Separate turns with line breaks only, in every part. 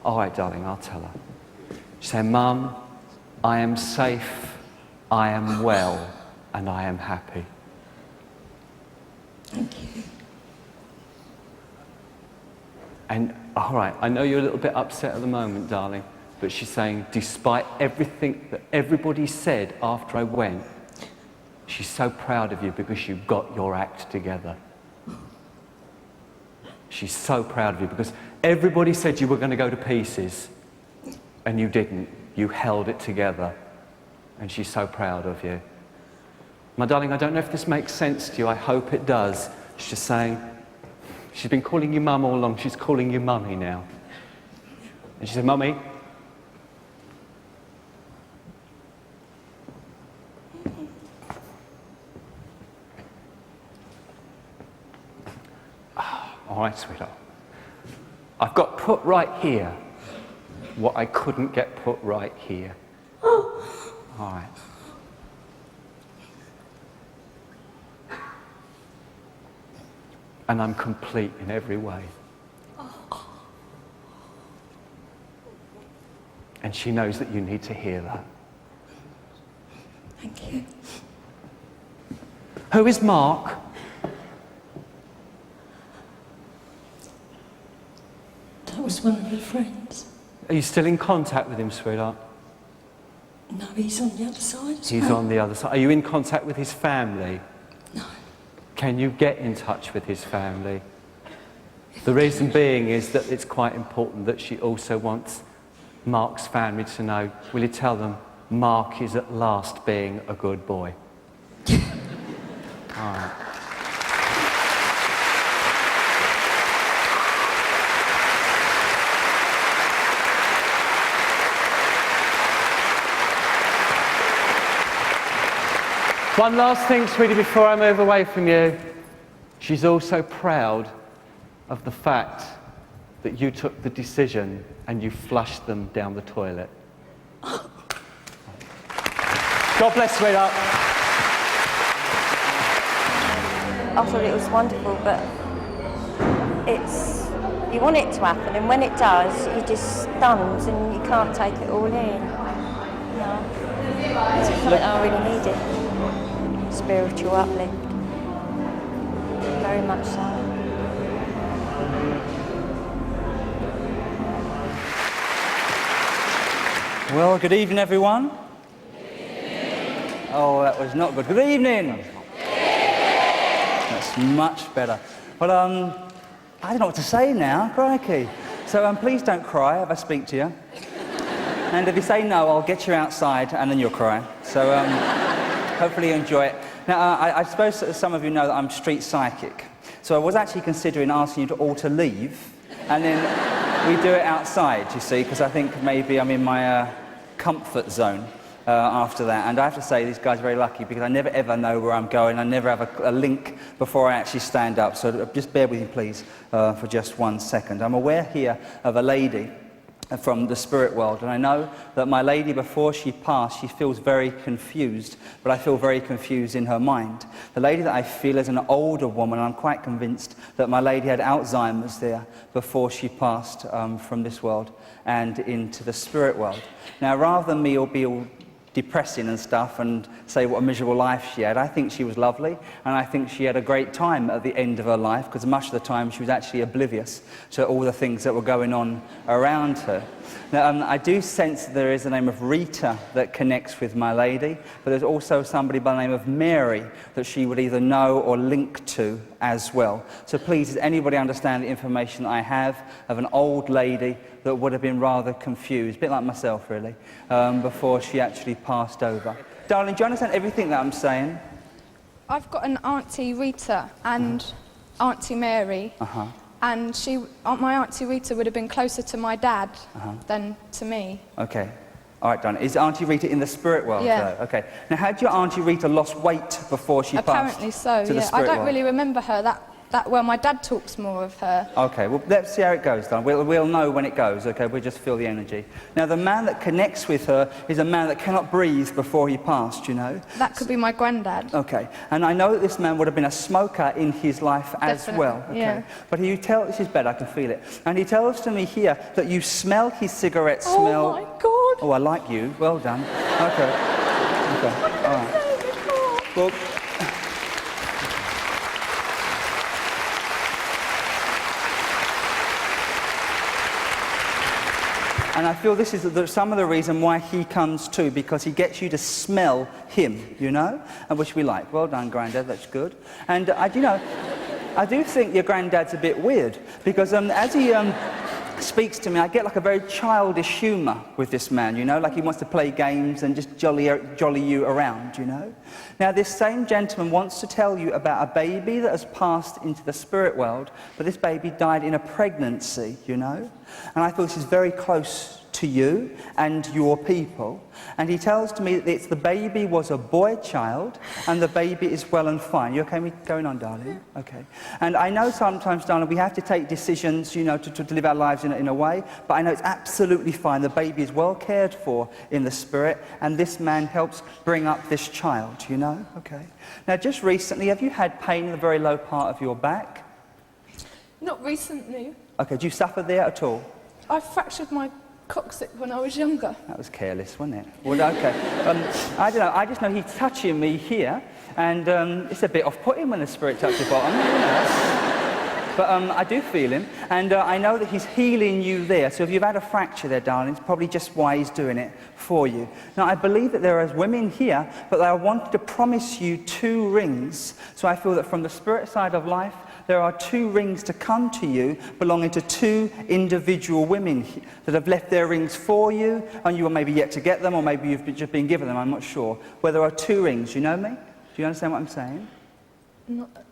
All right, darling, I'll tell her. She said, Mum, I am safe, I am well, and I am happy.
Thank you.
And, all right, I know you're a little bit upset at the moment, darling, but she's saying, despite everything that everybody said after I went, she's so proud of you because you got your act together. She's so proud of you because everybody said you were going to go to pieces, and you didn't. You held it together, and she's so proud of you. My darling, I don't know if this makes sense to you. I hope it does. She's just saying, she's been calling you Mum all along. She's calling you Mummy now. And she said, Mummy, all right, sweetheart. I've got put right here what I couldn't get put right here. All right. And I'm complete in every way. And she knows that you need to hear that.
Thank you.
Who is Mark?
That was one of her friends.
Are you still in contact with him, sweetheart?
No, he's on the other side as
He's
well.
on the other side. Are you in contact with his family?
No.
Can you get in touch with his family? The reason being is that it's quite important that she also wants Mark's family to know. Will you tell them Mark is at last being a good boy? All right. One last thing, sweetie, before I move away from you. She's also proud of the fact that you took the decision and you flushed them down the toilet. God bless, sweetheart.
I thought it was wonderful, but you want it to happen, and when it does, you're just stunned and you can't take it all in. No. It's something I really needed. Spiritual uplift. Very much so.
Well, good evening, everyone. Good evening. Oh, that was not good. Good evening. That's much better. Well, I don't know what to say now, crikey. So please don't cry if I speak to you. And if you say no, I'll get you outside and then you'll cry. So hopefully you enjoy it. Now, I suppose that some of you know that I'm street psychic. So I was actually considering asking you to all to leave, and then we do it outside, you see, because I think maybe I'm in my comfort zone after that. And I have to say, these guys are very lucky because I never ever know where I'm going. I never have a link before I actually stand up. So just bear with me, please, for just 1 second. I'm aware here of a lady from the spirit world, and I know that my lady, before she passed, she feels very confused, but I feel very confused in her mind. The lady that I feel is an older woman, and I'm quite convinced that my lady had Alzheimer's there before she passed from this world and into the spirit world. Now, rather than me be all depressing and stuff and say what a miserable life she had, I think she was lovely, and I think she had a great time at the end of her life, because much of the time she was actually oblivious to all the things that were going on around her. Now, I do sense that there is the name of Rita that connects with my lady, but there's also somebody by the name of Mary that she would either know or link to as well. So please, does anybody understand the information that I have of an old lady that would have been rather confused, a bit like myself really, before she actually passed over? Darling, do you understand everything that I'm saying?
I've got an Auntie Rita and Auntie Mary, and my Auntie Rita would have been closer to my dad than to me.
Okay. All right, darling. Is Auntie Rita in the spirit world,
Yeah.
though? Okay. Now, had your Auntie Rita lost weight before she
Apparently
passed
so,
to the
yeah. I
spirit
don't
world?
really remember her that well, my dad talks more of her.
Okay, well, let's see how it goes, then. We'll know when it goes, okay? We'll just feel the energy. Now, the man that connects with her is a man that cannot breathe before he passed, you know?
That could be my granddad.
Okay, and I know that this man would have been a smoker in his life as
Definitely,
well, okay?
yeah.
But he tells, this is better, I can feel it. And he tells to me here that you smell his cigarette smell.
Oh my God!
Oh, I like you. Well done. Okay. Okay, all right. Well, and I feel this is some of the reason why he comes too, because he gets you to smell him, you know, and which we like. Well done, Grandad, that's good. And you know, I do think your granddad's a bit weird, because as he speaks to me, I get like a very childish humour with this man, you know, like he wants to play games and just jolly you around, you know. Now, this same gentleman wants to tell you about a baby that has passed into the spirit world, but this baby died in a pregnancy, you know. And I feel this is very close to you and your people. And he tells to me that the baby was a boy child and the baby is well and fine. You okay with going on, darling? Okay. And I know sometimes, darling, we have to take decisions, you know, to live our lives in a way, but I know it's absolutely fine. The baby is well cared for in the spirit, and this man helps bring up this child, you know? Okay. Now, just recently, have you had pain in the very low part of your back?
Not recently.
Okay, do you suffer there at all?
I fractured my coccyx when I was younger.
That was careless, wasn't it? Well, okay. I don't know. I just know he's touching me here, and it's a bit off-putting when the spirit touches the bottom. You know? But I do feel him, and I know that he's healing you there. So if you've had a fracture there, darling, it's probably just why he's doing it for you. Now, I believe that there are women here, but I wanted to promise you 2 rings. So I feel that from the spirit side of life, there are 2 rings to come to you belonging to 2 individual women that have left their rings for you, and you are maybe yet to get them, or maybe you've just been given them, I'm not sure. Where there are 2 rings, you know me? Do you understand what I'm saying?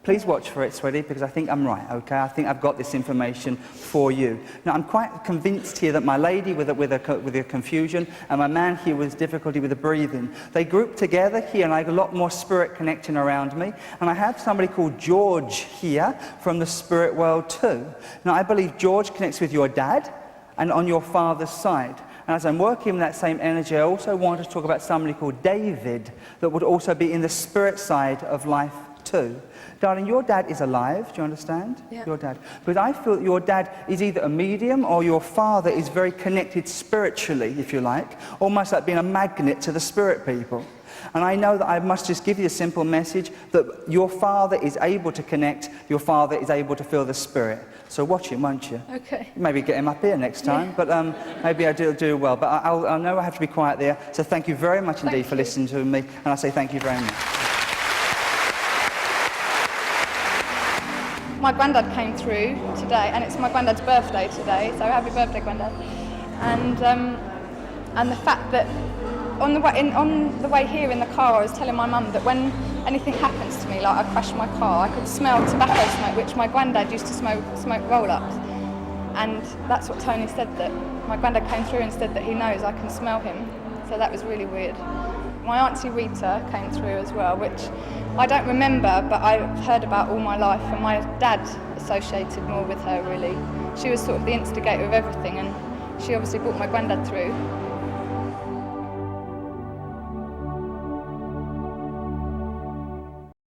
Please watch for it, sweetie, because I think I'm right, okay? I think I've got this information for you. Now, I'm quite convinced here that my lady with a confusion and my man here with difficulty with the breathing, they group together here, and I have a lot more spirit connecting around me. And I have somebody called George here from the spirit world too. Now, I believe George connects with your dad and on your father's side. And as I'm working in that same energy, I also want to talk about somebody called David that would also be in the spirit side of life too. Darling, your dad is alive, do you understand?
Yeah.
Your dad. Because I feel that your dad is either a medium or your father is very connected spiritually, if you like, almost like being a magnet to the spirit people. And I know that I must just give you a simple message that your father is able to connect, your father is able to feel the spirit. So watch him, won't you?
Okay.
Maybe get him up here next time, but maybe I do well. But I know I have to be quiet there. So thank you very much indeed for listening to me, and I say thank you very much.
My granddad came through today, and it's my granddad's birthday today, so happy birthday, Granddad. And the fact that on the way here in the car, I was telling my mum that when anything happens to me, like I crash my car, I could smell tobacco smoke, which my granddad used to smoke roll-ups. And that's what Tony said, that my granddad came through and said that he knows I can smell him. So that was really weird. My auntie Rita came through as well, which I don't remember, but I've heard about all my life, and my dad associated more with her, really. She was sort of the instigator of everything, and she obviously brought my granddad through.